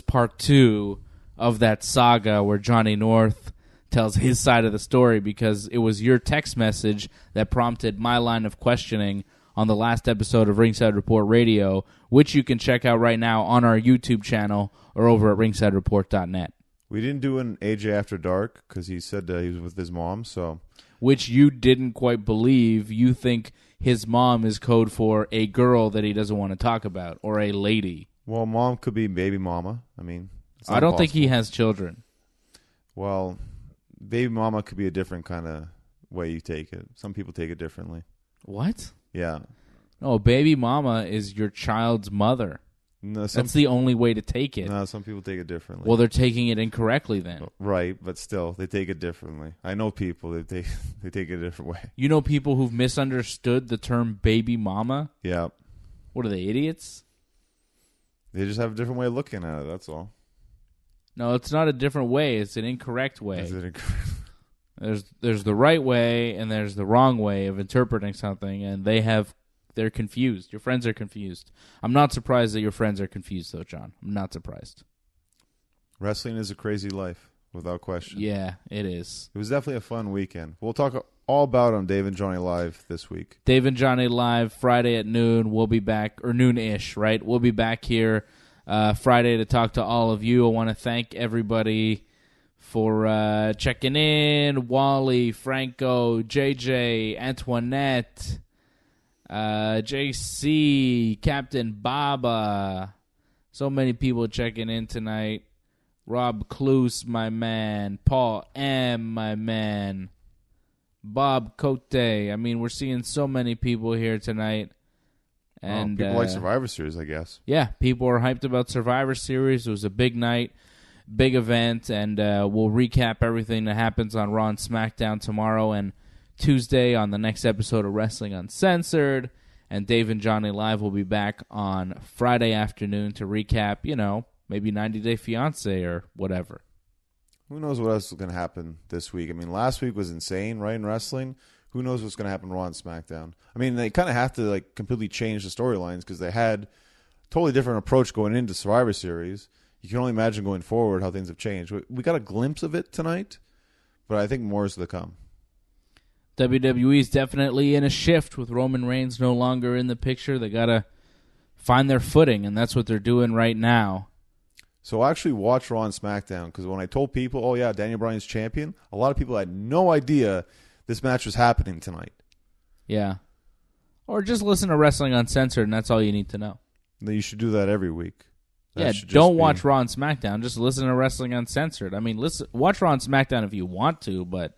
part 2 of that saga where Johnny North tells his side of the story because it was your text message that prompted my line of questioning on the last episode of Ringside Report Radio, which you can check out right now on our YouTube channel or over at ringsidereport.net. We didn't do an AJ After Dark because he said he was with his mom, so... Which you didn't quite believe. You think his mom is code for a girl that he doesn't want to talk about, or a lady. Well, mom could be baby mama. I mean, I don't think he has children. Well, baby mama could be a different kind of way you take it. Some people take it differently. What? Yeah. No, baby mama is your child's mother. No, that's the only way to take it. No, some people take it differently. Well, they're taking it incorrectly then. Right, but still, they take it differently. I know people, they take it a different way. You know people who've misunderstood the term baby mama? Yeah. What are they, idiots? They just have a different way of looking at it, that's all. No, it's not a different way. It's an incorrect way. Is it incorrect? There's the right way and there's the wrong way of interpreting something, and they're confused. Your friends are confused. I'm not surprised that your friends are confused, though, John. I'm not surprised. Wrestling is a crazy life, without question. Yeah, it is. It was definitely a fun weekend. We'll talk all about it on Dave and Johnny Live this week. Dave and Johnny Live, Friday at noon. We'll be back, or noon-ish, right? We'll be back here Friday to talk to all of you. I want to thank everybody for checking in. Wally, Franco, JJ, Antoinette, JC, Captain Baba. So many people checking in tonight. Rob Cluse, my man. Paul M., my man. Bob Cote. I mean, we're seeing so many people here tonight. And people like Survivor Series, I guess. Yeah, people are hyped about Survivor Series. It was a big night, big event, and we'll recap everything that happens on Raw and SmackDown tomorrow and Tuesday on the next episode of Wrestling Uncensored. And Dave and Johnny Live will be back on Friday afternoon to recap, maybe 90 Day Fiancé or whatever. Who knows what else is going to happen this week? I mean, last week was insane, right, in wrestling. Who knows what's going to happen Raw and SmackDown? I mean, they kind of have to completely change the storylines because they had a totally different approach going into Survivor Series. You can only imagine going forward how things have changed. We got a glimpse of it tonight, but I think more is to come. WWE is definitely in a shift with Roman Reigns no longer in the picture. They got to find their footing, and that's what they're doing right now. So I actually watched Raw and SmackDown because when I told people, oh yeah, Daniel Bryan's champion, a lot of people had no idea this match was happening tonight. Yeah. Or just listen to Wrestling Uncensored, and that's all you need to know. You should do that every week. Don't watch Raw and SmackDown. Just listen to Wrestling Uncensored. I mean, watch Raw and SmackDown if you want to, but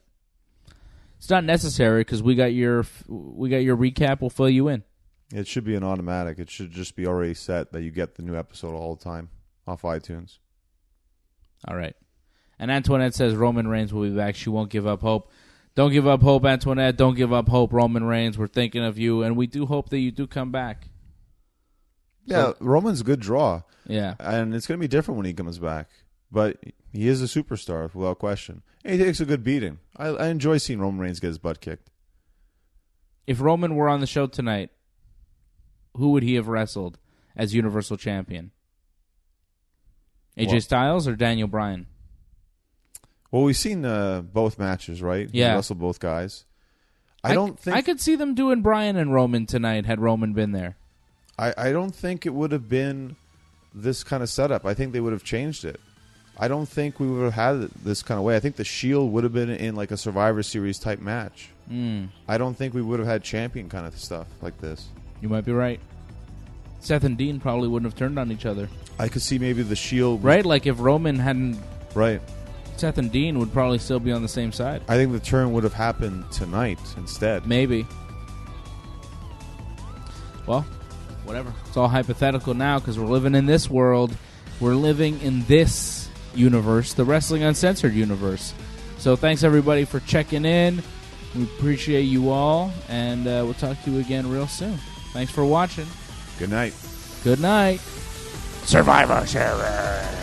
It's not necessary because we got your recap. We'll fill you in. It should be an automatic. It should just be already set that you get the new episode all the time off iTunes. All right. And Antoinette says Roman Reigns will be back. She won't give up hope. Don't give up hope, Antoinette. Don't give up hope, Roman Reigns. We're thinking of you, and we do hope that you do come back. Yeah, Roman's a good draw. Yeah. And it's going to be different when he comes back. But he is a superstar, without question. And he takes a good beating. I enjoy seeing Roman Reigns get his butt kicked. If Roman were on the show tonight, who would he have wrestled as Universal Champion? AJ Styles or Daniel Bryan? Well, we've seen both matches, right? Yeah. He wrestled both guys. I could see them doing Bryan and Roman tonight had Roman been there. I don't think it would have been this kind of setup. I think they would have changed it. I don't think we would have had it this kind of way. I think the Shield would have been in like a Survivor Series type match. I don't think we would have had champion kind of stuff like this. You might be right. Seth and Dean probably wouldn't have turned on each other. I could see maybe the Shield... Right? Like if Roman hadn't... Right. Seth and Dean would probably still be on the same side. I think the turn would have happened tonight instead. Maybe. Well, whatever. It's all hypothetical now because we're living in this world. We're living in this universe, the Wrestling Uncensored universe. So thanks, everybody, for checking in. We appreciate you all, and we'll talk to you again real soon. Thanks for watching. Good night. Good night. Survivor Series.